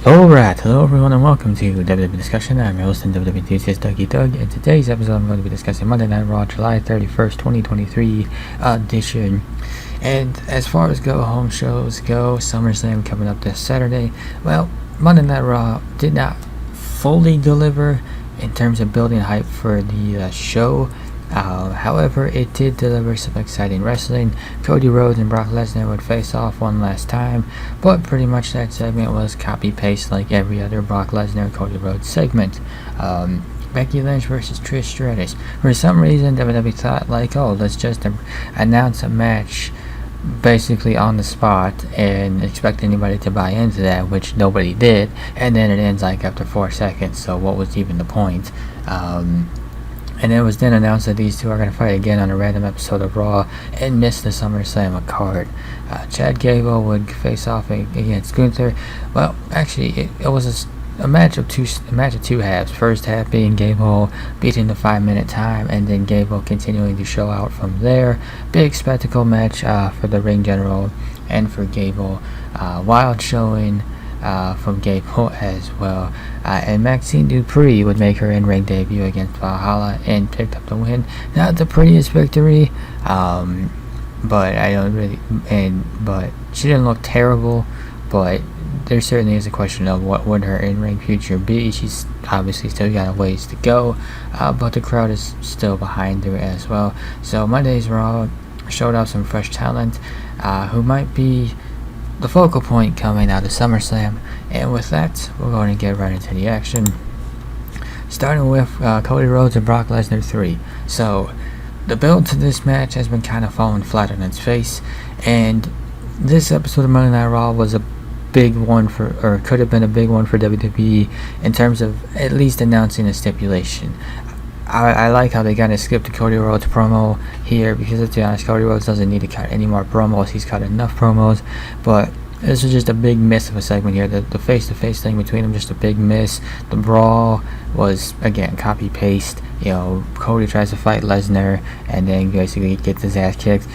Alright, hello everyone and welcome to WWE Discussion. I'm your host and WWE enthusiast Dougie Doug. In today's episode I'm going to be discussing Monday Night Raw, July 31st, 2023 edition. And as far as go-home shows go, SummerSlam coming up this Saturday. Well, Monday Night Raw did not fully deliver in terms of building hype for the show. However, it did deliver some exciting wrestling. Cody Rhodes and Brock Lesnar would face off one last time, but pretty much that segment was copy-paste like every other Brock Lesnar Cody Rhodes segment. Becky Lynch versus Trish Stratus. For some reason, WWE thought like, oh, let's just announce a match basically on the spot and expect anybody to buy into that, which nobody did, and then it ends like after 4 seconds, so what was even the point? And it was then announced that these two are going to fight again on a random episode of Raw and miss the SummerSlam card. Chad Gable would face off against Gunther. Well, actually, it was a match of two halves. First half being Gable beating the 5-minute time, and then Gable continuing to show out from there. Big spectacle match for the ring general and for Gable. Wild showing from Gable as well. And Maxine Dupree would make her in-ring debut against Valhalla and picked up the win. Not the prettiest victory, but but she didn't look terrible. But there certainly is a question of what would her in-ring future be. She's obviously still got a ways to go, but the crowd is still behind her as well. So Monday's Raw showed off some fresh talent who might be the focal point coming out of SummerSlam. And with that, we're going to get right into the action, starting with Cody Rhodes and Brock Lesnar 3. So the build to this match has been kind of falling flat on its face, and this episode of Monday Night Raw was a big one or could have been a big one for WWE in terms of at least announcing a stipulation. I like how they kind of skipped the Cody Rhodes promo here, because let's be honest, Cody Rhodes doesn't need to cut any more promos. He's cut enough promos, but this was just a big miss of a segment here. The face-to-face thing between them, just a big miss. The brawl was, again, copy-paste. Cody tries to fight Lesnar and then basically gets his ass kicked.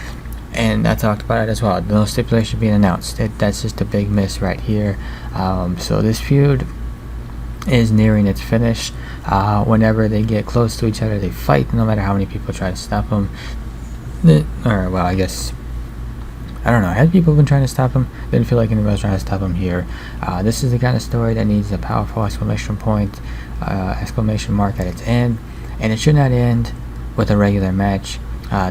And I talked about it as well. No stipulation being announced. That's just a big miss right here. So this feud is nearing its finish. Whenever they get close to each other, they fight, no matter how many people try to stop them. I don't know. Had people been trying to stop him? Didn't feel like anybody was trying to stop him here. This is the kind of story that needs a powerful exclamation mark at its end, and it should not end with a regular match.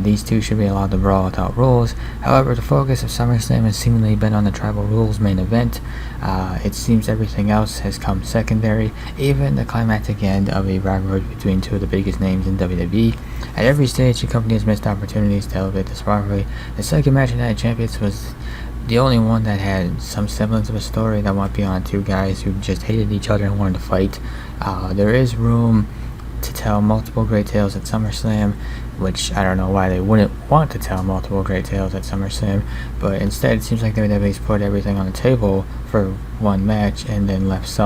These two should be allowed to brawl without rules. However, the focus of SummerSlam has seemingly been on the Tribal Rules main event. It seems everything else has come secondary, even the climactic end of a rivalry between two of the biggest names in WWE. At every stage, the company has missed opportunities to elevate this rivalry. The second match in Night of Champions was the only one that had some semblance of a story that went beyond two guys who just hated each other and wanted to fight. There is room to tell multiple great tales at SummerSlam, which I don't know why they wouldn't want to tell multiple great tales at SummerSlam, but instead it seems like WWE's put everything on the table for one match and then left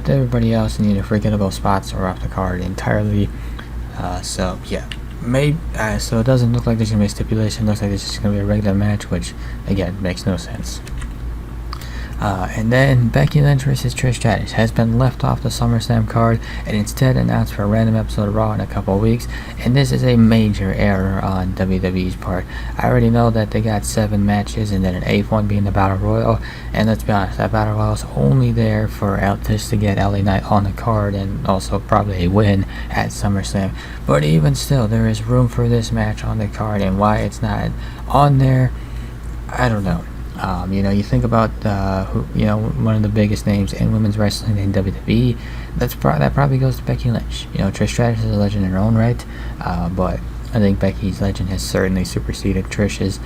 everybody else in either forgettable spots or off the card entirely. So it doesn't look like there's gonna be a stipulation. Looks like it's just gonna be a regular match, which again makes no sense. And then Becky Lynch versus Trish Stratus has been left off the SummerSlam card and instead announced for a random episode of Raw in a couple of weeks, and this is a major error on WWE's part. I already know that they got 7 matches and then an 8th one being the Battle Royal, and let's be honest, that Battle Royal is only there for just to get LA Knight on the card and also probably a win at SummerSlam. But even still, there is room for this match on the card, and why it's not on there, I don't know. You think about one of the biggest names in women's wrestling in WWE. That probably goes to Becky Lynch. Trish Stratus is a legend in her own right, but I think Becky's legend has certainly superseded Trish's.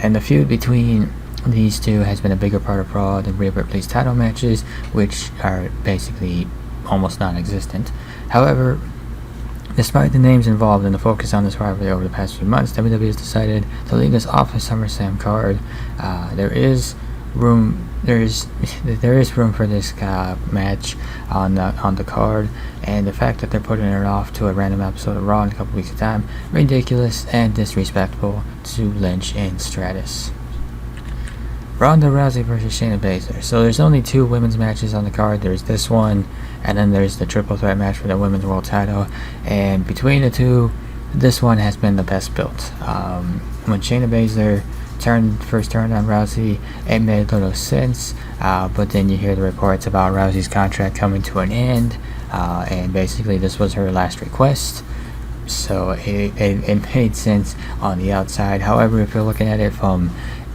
And the feud between these two has been a bigger part of Raw than Rhea Ripley's title matches, which are basically almost non-existent. However, despite the names involved and the focus on this rivalry over the past few months, WWE has decided to leave this off the SummerSlam card. There is room for this match on the card, and the fact that they're putting it off to a random episode of Raw in a couple weeks' time, ridiculous and disrespectful to Lynch and Stratus. Ronda Rousey versus Shayna Baszler. So there's only 2 women's matches on the card. There's this one, and then there's the triple threat match for the women's world title. And between the 2, this one has been the best built. When Shayna Baszler first turned on Rousey, it made little sense, but then you hear the reports about Rousey's contract coming to an end, and basically this was her last request, so it made sense on the outside. However, if you're looking at it from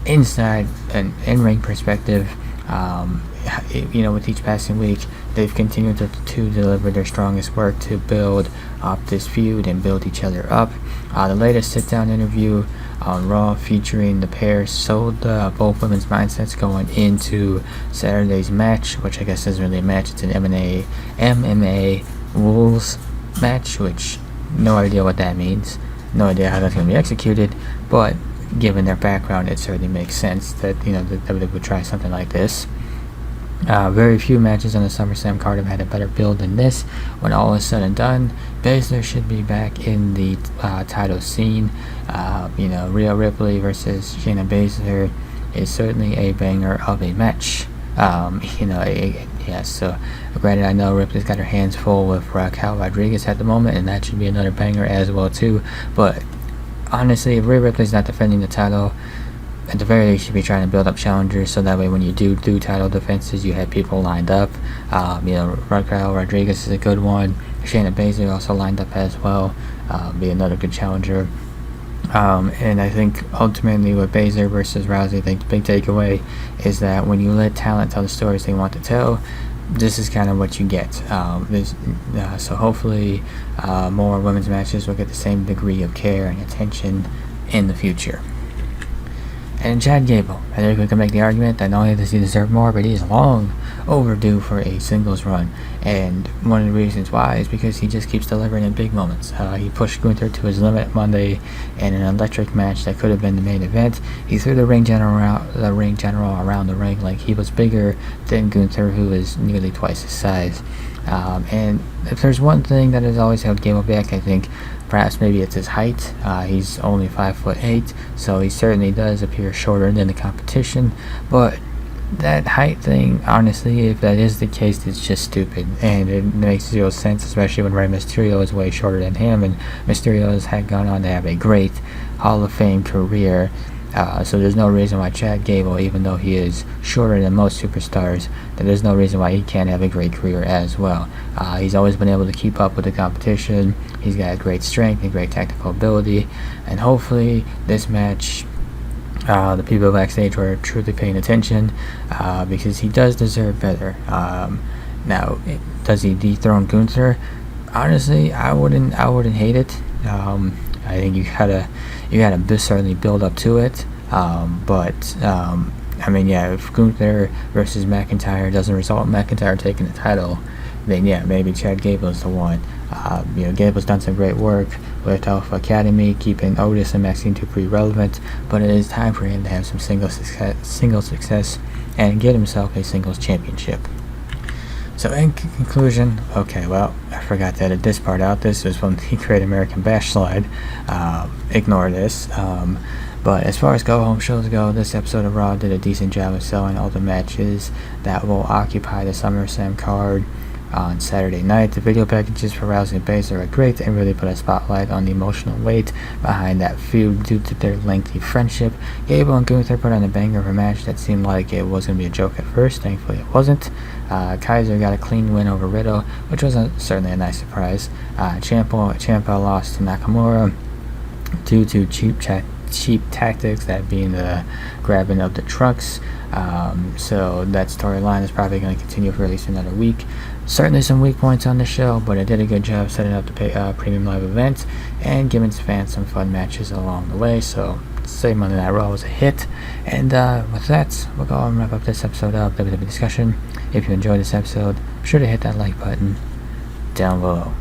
inside an in-ring perspective, with each passing week, they've continued to deliver their strongest work to build up this feud and build each other up. The latest sit-down interview on Raw featuring the pair sold both women's mindsets going into Saturday's match, which I guess isn't really a match, it's an MMA rules match, which no idea what that means, no idea how that's going to be executed, but given their background, it certainly makes sense that the WWE would try something like this. Very few matches on the SummerSlam card have had a better build than this. When all is said and done, Baszler should be back in the title scene. Rhea Ripley versus Shayna Baszler is certainly a banger of a match. So granted, I know Ripley's got her hands full with Raquel Rodriguez at the moment, and that should be another banger as well too. But honestly, if Rhea Ripley's not defending the title, at the very least, you should be trying to build up challengers, so that way when you do title defenses, you have people lined up. Raquel Rodriguez is a good one. Shayna Baszler also lined up as well, be another good challenger. And I think ultimately with Baszler versus Rousey, the big takeaway is that when you let talent tell the stories they want to tell, this is kind of what you get. So hopefully more women's matches will get the same degree of care and attention in the future. And Chad Gable, I think we can make the argument that not only does he deserve more, but he is long overdue for a singles run. And one of the reasons why is because he just keeps delivering in big moments. He pushed Gunther to his limit Monday in an electric match that could have been the main event. He threw the ring general around the ring like he was bigger than Gunther, who is nearly twice his size. And if there's one thing that has always held Gable back, I think perhaps maybe it's his height. He's only 5'8", so he certainly does appear shorter than the competition. But that height thing, honestly, if that is the case, it's just stupid, and it makes zero sense, especially when Rey Mysterio is way shorter than him, and Mysterio has gone on to have a great Hall of Fame career. So there's no reason why Chad Gable, even though he is shorter than most superstars, there's no reason why he can't have a great career as well. He's always been able to keep up with the competition. He's got great strength and great tactical ability, and hopefully this match, the people backstage were truly paying attention, because he does deserve better. Now, does he dethrone Gunther? Honestly, I wouldn't hate it. I think you gotta certainly build up to it. If Gunther versus McIntyre doesn't result in McIntyre taking the title, then yeah, maybe Chad Gable is the one. Gable's done some great work with Alpha Academy, keeping Otis and Maxine Dupree relevant, but it is time for him to have some single success and get himself a singles championship. So in conclusion, I forgot to edit this part out. This was from the Great American Bash slide. Ignore this. But as far as go-home shows go, this episode of Raw did a decent job of selling all the matches that will occupy the SummerSlam card on Saturday night. The video packages for Rousey and Baszler are great and really put a spotlight on the emotional weight behind that feud due to their lengthy friendship. Gable and Gunther put on a banger of a match that seemed like it was going to be a joke at first. Thankfully it wasn't. Kaiser got a clean win over Riddle, which was certainly a nice surprise. Ciampa lost to Nakamura due to cheap tactics, that being the grabbing of the trunks. So that storyline is probably going to continue for at least another week. Certainly some weak points on the show, but it did a good job setting up the premium live event and giving fans some fun matches along the way. So say Monday Night Raw was a hit. And with that, we'll go and wrap up this episode of WWE Discussion. If you enjoyed this episode, be sure to hit that like button down below.